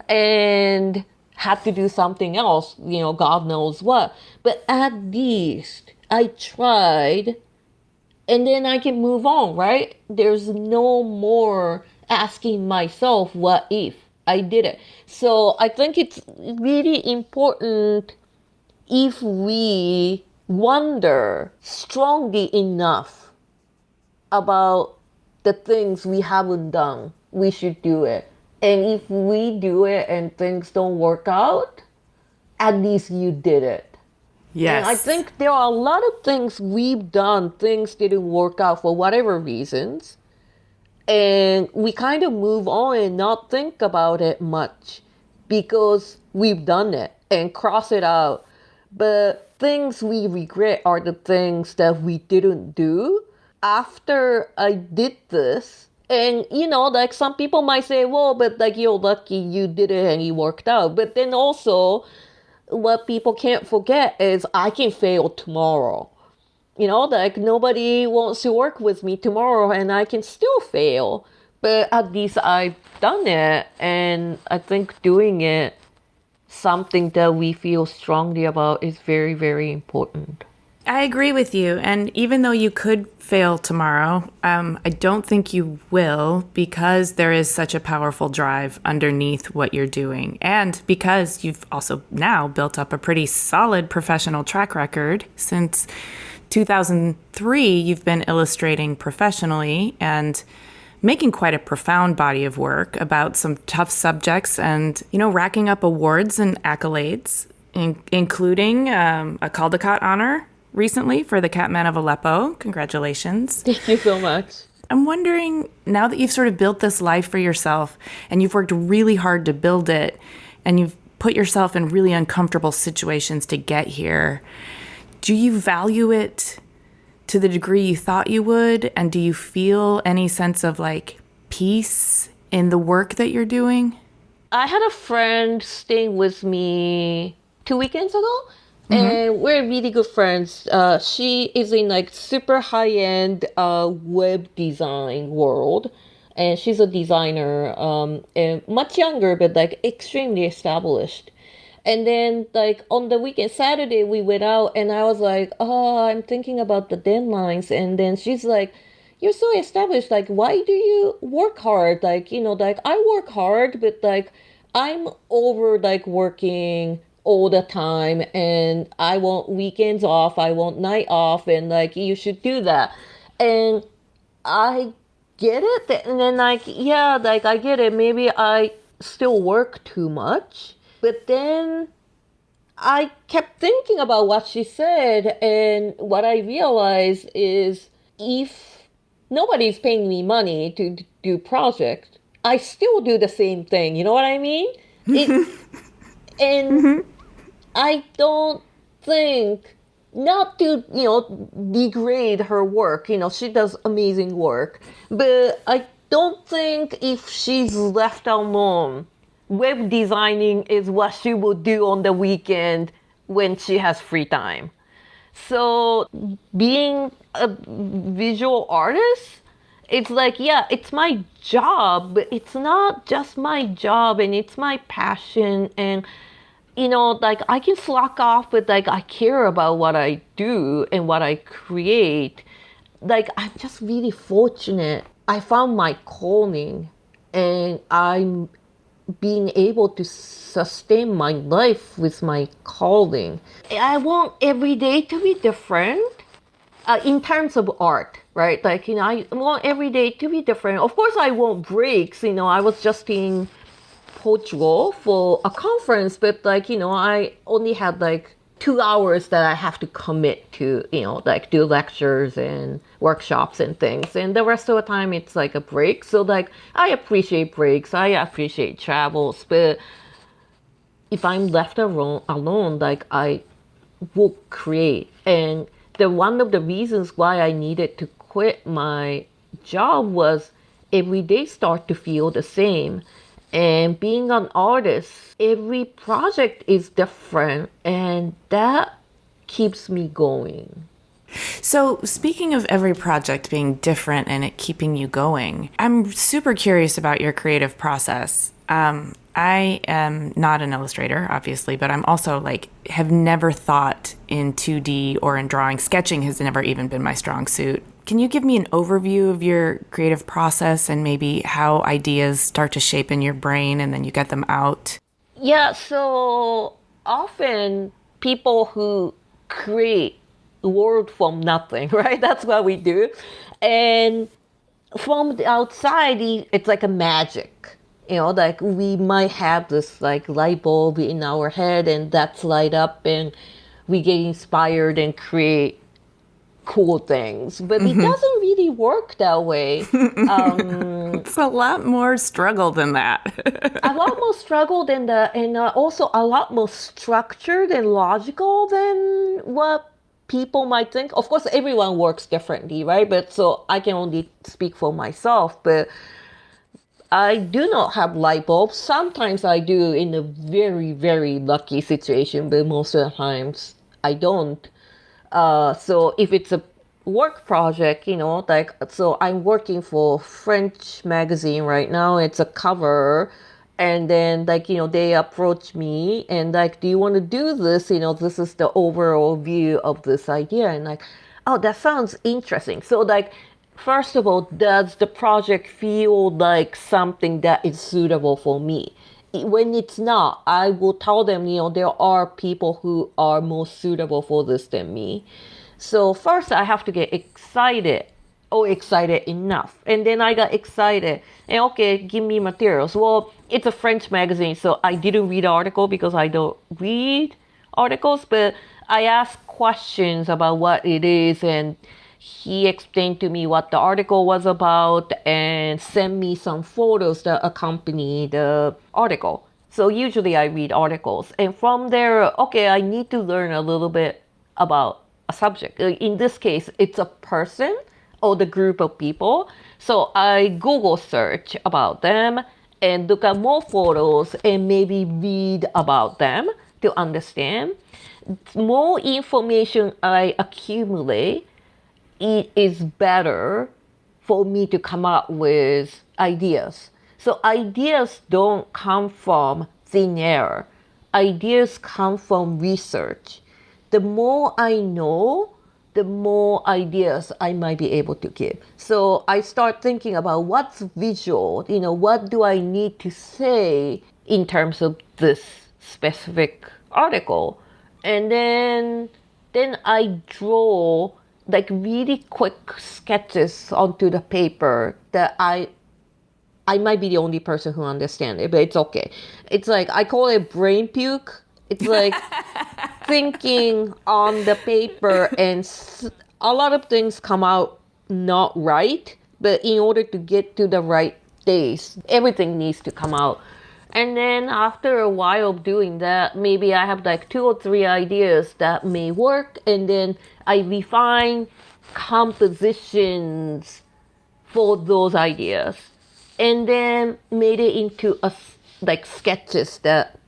and had to do something else, God knows what. But at least I tried, and then I can move on, right? There's no more asking myself, what if I did it? So I think it's really important if we wonder strongly enough about the things we haven't done, we should do it. And if we do it and things don't work out, at least you did it. Yes. And I think there are a lot of things we've done, things didn't work out for whatever reasons. And we kind of move on and not think about it much because we've done it and cross it out. But things we regret are the things that we didn't do after I did this. And, like some people might say, well, but like you're lucky you did it and you worked out. But then also, what people can't forget is I can fail tomorrow. Like nobody wants to work with me tomorrow and I can still fail. But at least I've done it. And I think doing it, something that we feel strongly about, is very, very important. I agree with you. And even though you could fail tomorrow, I don't think you will, because there is such a powerful drive underneath what you're doing. And because you've also now built up a pretty solid professional track record. Since 2003, you've been illustrating professionally and making quite a profound body of work about some tough subjects and, racking up awards and accolades, including a Caldecott honor recently for the Catman of Aleppo. Congratulations. Thank you so much. I'm wondering, now that you've sort of built this life for yourself and you've worked really hard to build it and you've put yourself in really uncomfortable situations to get here, do you value it to the degree you thought you would? And do you feel any sense of peace in the work that you're doing? I had a friend staying with me 2 weekends ago. And we're really good friends. She is in super high-end web design world. And she's a designer, and much younger, but extremely established. And then on the weekend, Saturday, we went out and I was like, oh, I'm thinking about the deadlines. And then she's like, you're so established. Why do you work hard? I work hard, but I'm over working all the time and I want weekends off, I want night off, and you should do that. And I get it. And then I get it. Maybe I still work too much. But then I kept thinking about what she said, and what I realized is if nobody's paying me money to do projects, I still do the same thing. You know what I mean? And I don't think, not to, degrade her work. She does amazing work. But I don't think if she's left alone, web designing is what she will do on the weekend when she has free time. So being a visual artist, it's it's my job, but it's not just my job, and it's my passion. And I can slack off, but I care about what I do and what I create. I'm just really fortunate. I found my calling, and I'm being able to sustain my life with my calling. I want every day to be different in terms of art, right? I want every day to be different. Of course, I want breaks. I was just in Portugal for a conference, but I only had 2 hours that I have to commit to, do lectures and workshops and things, and the rest of the time it's a break. So I appreciate breaks, I appreciate travels, but if I'm left alone, I will create. And one of the reasons why I needed to quit my job was every day start to feel the same. And being an artist, every project is different, and that keeps me going. So, speaking of every project being different and it keeping you going, I'm super curious about your creative process. I am not an illustrator, obviously, but I'm also like, have never thought in 2D or in drawing. Sketching has never even been my strong suit. Can you give me an overview of your creative process and maybe how ideas start to shape in your brain and then you get them out? Yeah, so often people who create world from nothing, right? That's what we do. And from the outside, it's like a magic. Like we might have this like light bulb in our head and that's light up and we get inspired and create cool things. But it doesn't really work that way. It's a lot more struggle than that. A lot more struggle than the, and also a lot more structured and logical than what people might think. Of course, everyone works differently, right? But so I can only speak for myself. But I do not have light bulbs. Sometimes I do in a very, very lucky situation, but most of the times I don't. So if it's a work project, like, so I'm working for French magazine right now. It's a cover. And then like, they approach me and like, do you want to do this? This is the overall view of this idea. And like, oh, that sounds interesting. So like, first of all, does the project feel like something that is suitable for me? When it's not, I will tell them, there are people who are more suitable for this than me. So first I have to get excited or excited enough. And then I got excited and okay, give me materials. Well, it's a French magazine, so I didn't read the article because I don't read articles, but I asked questions about what it is and he explained to me what the article was about and sent me some photos that accompany the article. So usually I read articles. And from there, okay, I need to learn a little bit about a subject. In this case, it's a person or the group of people. So I Google search about them and look at more photos and maybe read about them to understand. More information I accumulate, it is better for me to come up with ideas. So ideas don't come from thin air. Ideas come from research. The more I know, the more ideas I might be able to give. So I start thinking about what's visual, what do I need to say in terms of this specific article. And then I draw like really quick sketches onto the paper that I might be the only person who understands it, but it's okay. It's like I call it brain puke. It's like thinking on the paper and a lot of things come out not right, but in order to get to the right days, everything needs to come out. And then after a while of doing that, maybe I have like 2 or 3 ideas that may work, and then I refine compositions for those ideas, and then made it into like sketches that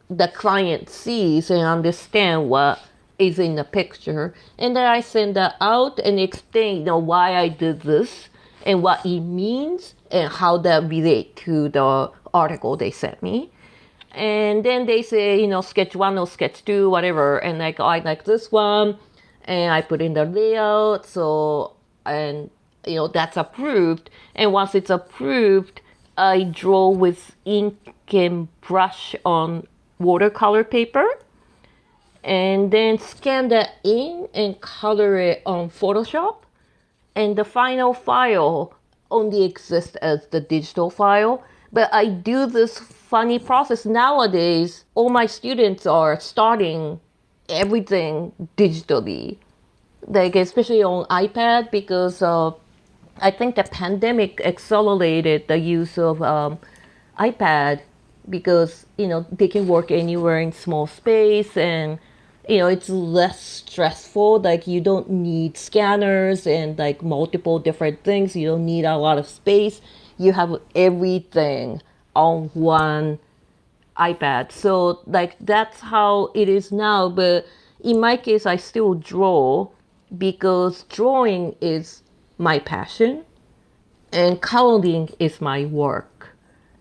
the client sees and understand what is in the picture. And then I send that out and explain, why I did this and what it means and how that relate to the article they sent me. And then they say, sketch 1 or sketch 2, whatever. And like, oh, I like this one. And I put in the layout. So, and, that's approved. And once it's approved, I draw with ink and brush on watercolor paper. And then scan that in and color it on Photoshop. And the final file only exists as the digital file. But I do this funny process nowadays. All my students are starting everything digitally, like especially on iPad, because I think the pandemic accelerated the use of iPad because they can work anywhere in small space and it's less stressful. Like you don't need scanners and like multiple different things. You don't need a lot of space. You have everything on one iPad. So like that's how it is now. But in my case, I still draw because drawing is my passion and coloring is my work.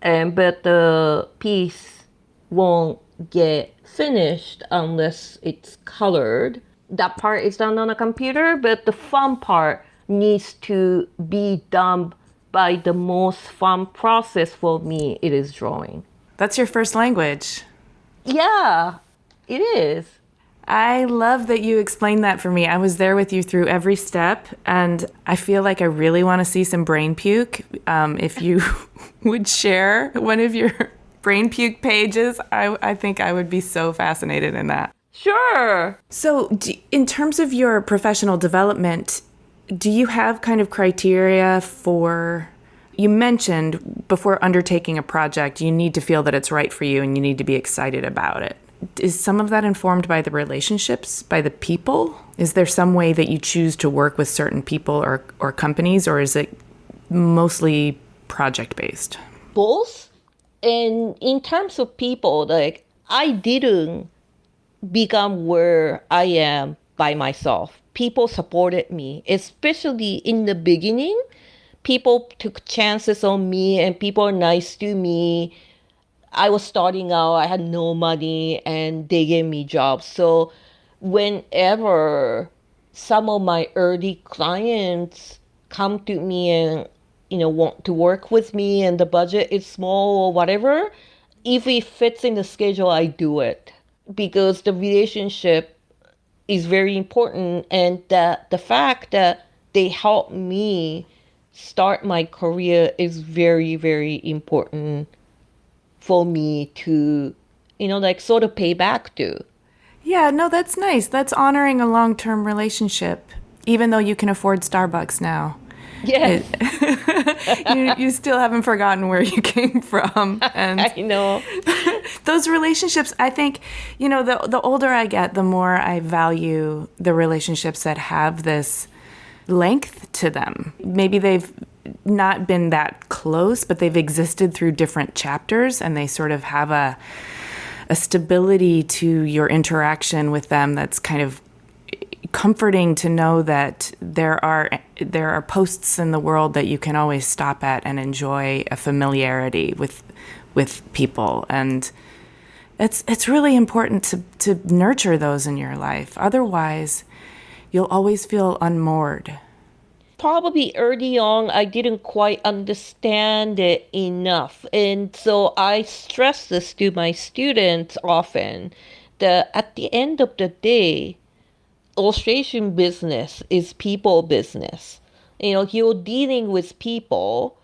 But the piece won't get finished unless it's colored. That part is done on a computer, but the fun part needs to be done by the most fun process for me. It is drawing. That's your first language. Yeah, it is. I love that you explained that for me. I was there with you through every step, and I feel like I really want to see some brain puke. If you would share one of your brain puke pages, I think I would be so fascinated in that. Sure. So in terms of your professional development, do you have kind of criteria for, you mentioned before undertaking a project, you need to feel that it's right for you and you need to be excited about it. Is some of that informed by the relationships, by the people? Is there some way that you choose to work with certain people or companies, or is it mostly project-based? Both. And in terms of people, like, I didn't become where I am by myself. People supported me, especially in the beginning. People took chances on me and people are nice to me. I was starting out, I had no money, and they gave me jobs. So whenever some of my early clients come to me and, want to work with me and the budget is small or whatever, if it fits in the schedule, I do it because the relationship is very important. And that the fact that they helped me start my career is very, very important for me to, sort of pay back to. Yeah, no, that's nice. That's honoring a long-term relationship, even though you can afford Starbucks now. Yes. You still haven't forgotten where you came from. And I know. Those relationships, I think, the older I get, the more I value the relationships that have this length to them. Maybe they've not been that close, but they've existed through different chapters, and they sort of have a stability to your interaction with them that's kind of comforting to know that there are posts in the world that you can always stop at and enjoy a familiarity with people. And it's really important to nurture those in your life. Otherwise, you'll always feel unmoored. Probably early on, I didn't quite understand it enough. And so I stress this to my students often, that at the end of the day, illustration business is people business. You're dealing with people.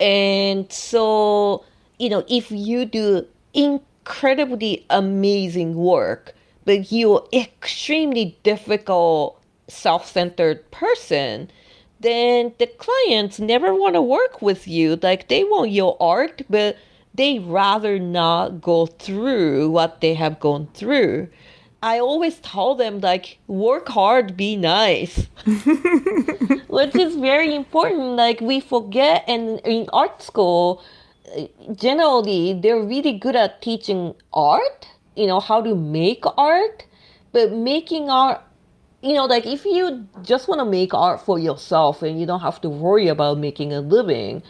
And so, if you do incredibly amazing work, but you're extremely difficult, self-centered person, then the clients never want to work with you. Like, they want your art, but they rather not go through what they have gone through. I always tell them, like, work hard, be nice. Which is very important. Like, we forget, and in art school, generally, they're really good at teaching art, how to make art. But making art, like, if you just want to make art for yourself and you don't have to worry about making a living,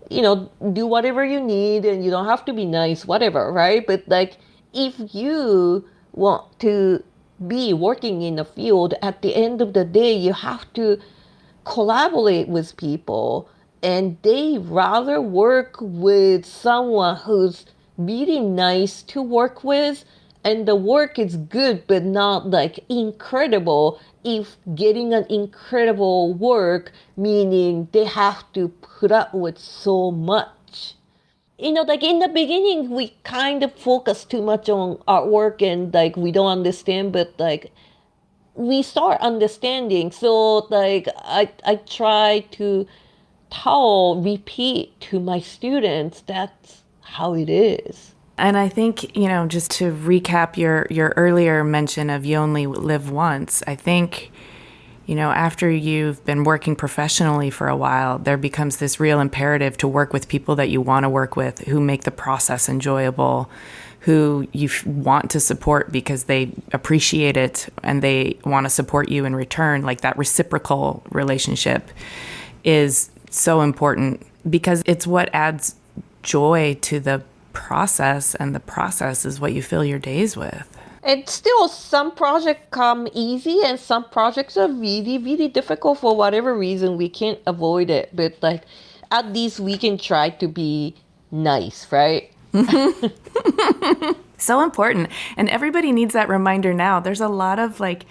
do whatever you need and you don't have to be nice, whatever, right? But, like, if you want to be working in a field, at the end of the day, you have to collaborate with people, and they rather work with someone who's really nice to work with, and the work is good but not like incredible, if getting an incredible work meaning they have to put up with so much. Like, in the beginning, we kind of focus too much on artwork and, like, we don't understand, but, like, we start understanding. So, like, I try to repeat to my students, that's how it is. And I think, just to recap your earlier mention of you only live once, I think, after you've been working professionally for a while, there becomes this real imperative to work with people that you want to work with, who make the process enjoyable, who you want to support because they appreciate it and they want to support you in return, like that reciprocal relationship is so important because it's what adds joy to the process, and the process is what you fill your days with. And still, some projects come easy and some projects are really, really difficult for whatever reason. We can't avoid it. But like, at least we can try to be nice, right? So important. And everybody needs that reminder now. There's a lot of like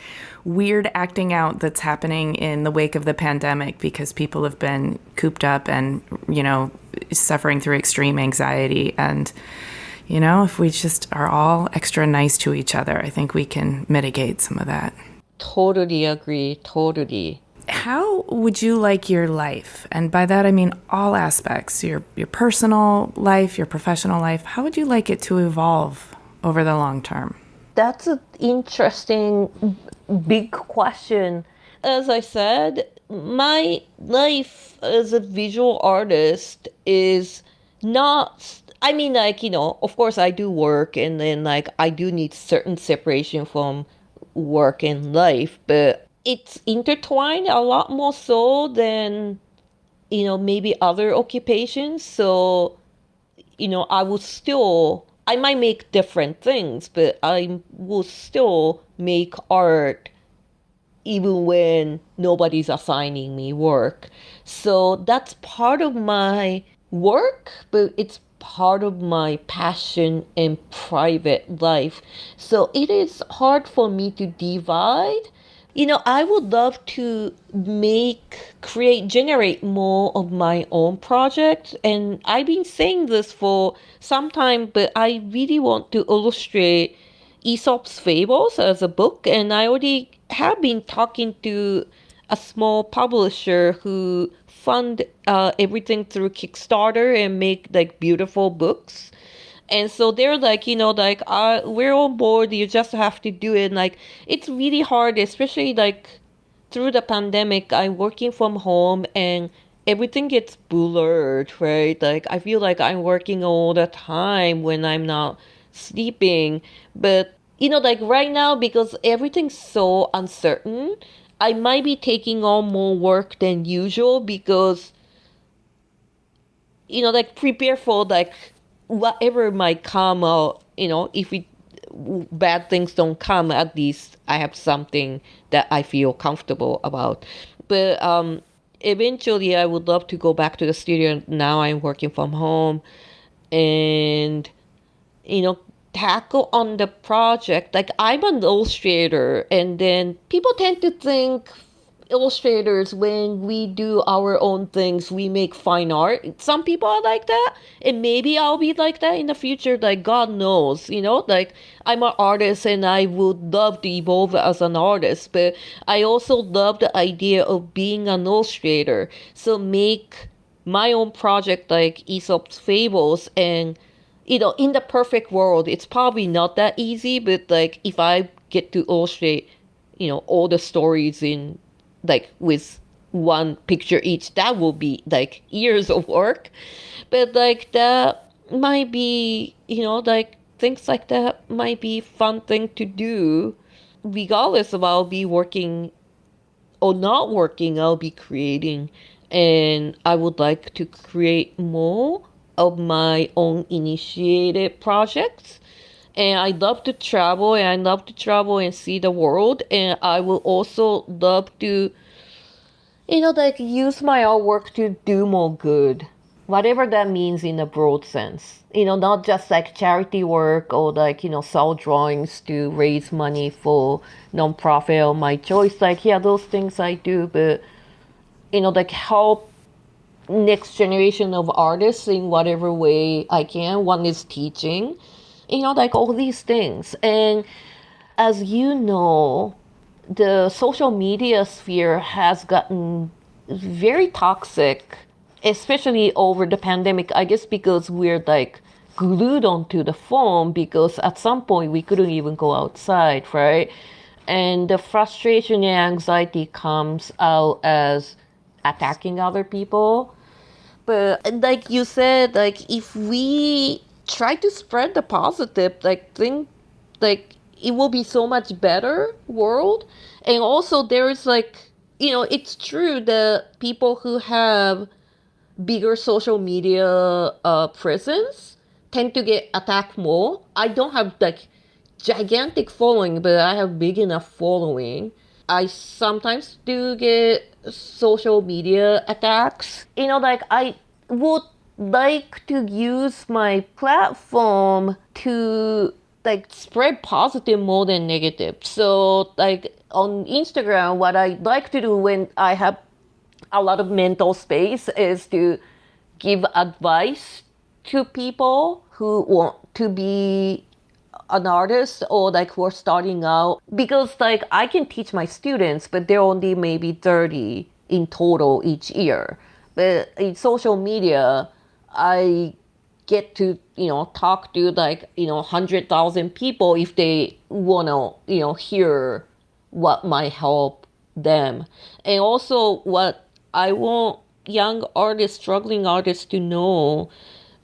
weird acting out that's happening in the wake of the pandemic because people have been cooped up and, you know, suffering through extreme anxiety. And, you know, if we just are all extra nice to each other, I think we can mitigate some of that. Totally agree. Totally. How would you like your life? And by that, I mean all aspects, your personal life, your professional life. How would you like it to evolve over the long term? That's an interesting, big question. As I said, my life as a visual artist is not, I mean, like, you know, of course I do work and then like I do need certain separation from work and life, but it's intertwined a lot more so than, you know, maybe other occupations. So, you know, I might make different things, but I will still make art even when nobody's assigning me work. So that's part of my work, but it's part of my passion and private life. So it is hard for me to divide. You know, I would love to generate more of my own projects. And I've been saying this for some time, but I really want to illustrate Aesop's Fables as a book. And I already have been talking to a small publisher who fund everything through Kickstarter and make like beautiful books. And so they're like, you know, like, we're on board. You just have to do it. And like, it's really hard, especially like through the pandemic. I'm working from home and everything gets blurred, right? Like, I feel like I'm working all the time when I'm not sleeping. But, you know, like right now, because everything's so uncertain, I might be taking on more work than usual because, you know, like prepare for like whatever might come out, you know, if bad things don't come, at least I have something that I feel comfortable about. But eventually I would love to go back to the studio. Now I'm working from home and, you know, tackle on the project. Like, I'm an illustrator, and then people tend to think illustrators, when we do our own things, we make fine art. Some people are like that, and maybe I'll be like that in the future. Like, God knows, you know, like, I'm an artist and I would love to evolve as an artist, but I also love the idea of being an illustrator. So make my own project like Aesop's Fables. And, you know, in the perfect world, it's probably not that easy, but like, if I get to illustrate, you know, all the stories in like with one picture each, that will be like years of work. But like, that might be, you know, like things like that might be fun thing to do. Regardless of I'll be working or not working, I'll be creating. And I would like to create more of my own initiated projects. And I love to travel, and I love to travel and see the world. And I will also love to, you know, like use my artwork to do more good, whatever that means in a broad sense. You know, not just like charity work or like, you know, sell drawings to raise money for nonprofit or my choice. Like, yeah, those things I do, but, you know, like help next generation of artists in whatever way I can. One is teaching, you know, like all these things. And as you know, the social media sphere has gotten very toxic, especially over the pandemic. I guess because we're like glued onto the phone, because at some point we couldn't even go outside, right? And the frustration and anxiety comes out as attacking other people. But like you said, like if we try to spread the positive, like think like it will be so much better world. And also there's like, it's true that people who have bigger social media presence tend to get attacked more. I don't have like gigantic following, but I have big enough following. I sometimes do get social media attacks. Like I would like to use my platform to like spread positive more than negative. So like on Instagram, what I like to do when I have a lot of mental space is to give advice to people who want to be an artist or like who are starting out, because like I can teach my students, but they're only maybe 30 in total each year. But in social media, I get to talk to like 100,000 people if they want to hear what might help them. And also what I want young artists, struggling artists to know,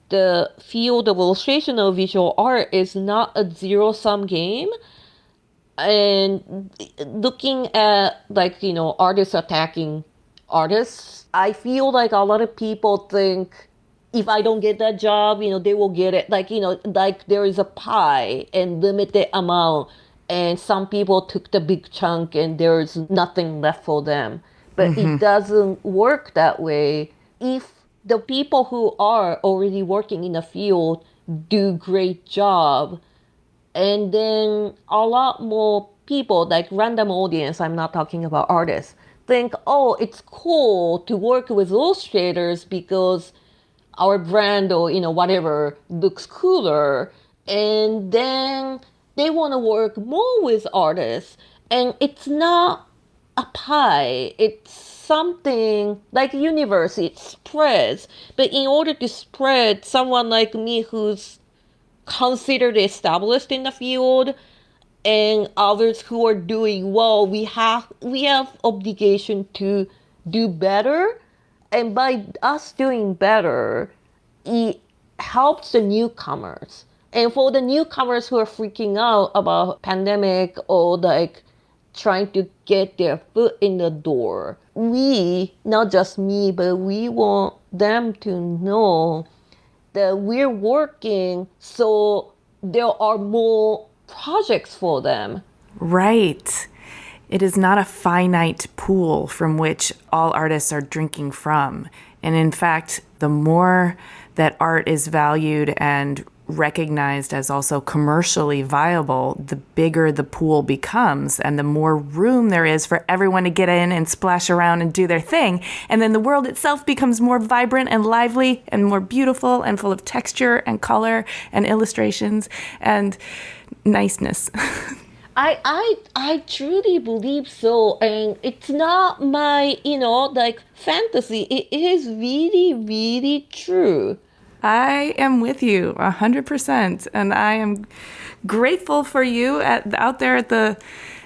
the field of illustration or visual art is not a zero-sum game. And looking at like artists attacking artists, I feel like a lot of people think if I don't get that job, they will get it. Like, like there is a pie and limited amount, and some people took the big chunk and there's nothing left for them. But it doesn't work that way. If the people who are already working in the field do great job, and then a lot more people, like random audience, I'm not talking about artists, think, oh, it's cool to work with illustrators because our brand or whatever looks cooler, and then they want to work more with artists. And it's not a pie, it's something like universe, it spreads. But in order to spread, someone like me who's considered established in the field and others who are doing well, we have obligation to do better. And by us doing better, it helps the newcomers. And for the newcomers who are freaking out about pandemic or like trying to get their foot in the door, we, not just me, but we want them to know that we're working so there are more projects for them. Right. It is not a finite pool from which all artists are drinking from. And in fact, the more that art is valued and recognized as also commercially viable, the bigger the pool becomes and the more room there is for everyone to get in and splash around and do their thing. And then the world itself becomes more vibrant and lively and more beautiful and full of texture and color and illustrations and niceness. I truly believe so, and it's not my, like fantasy. It is really, really true. I am with you 100%, and I am grateful for you out there at the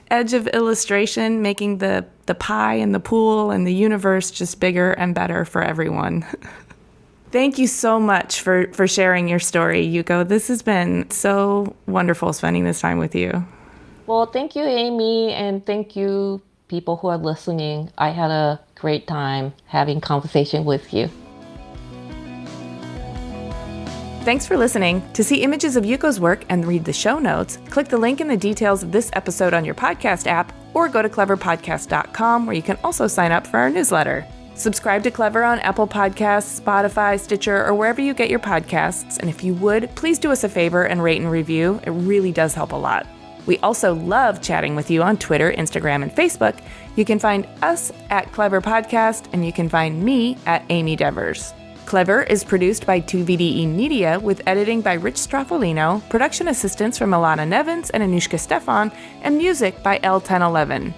edge of illustration, making the pie and the pool and the universe just bigger and better for everyone. Thank you so much for sharing your story, Yuko. This has been so wonderful spending this time with you. Well, thank you, Amy, and thank you, people who are listening. I had a great time having conversation with you. Thanks for listening. To see images of Yuko's work and read the show notes, click the link in the details of this episode on your podcast app, or go to cleverpodcast.com, where you can also sign up for our newsletter. Subscribe to Clever on Apple Podcasts, Spotify, Stitcher, or wherever you get your podcasts. And if you would, please do us a favor and rate and review. It really does help a lot. We also love chatting with you on Twitter, Instagram, and Facebook. You can find us at Clever Podcast, and you can find me at Amy Devers. Clever is produced by 2VDE Media with editing by Rich Straffolino, production assistance from Alana Nevins and Anushka Stefan, and music by L1011.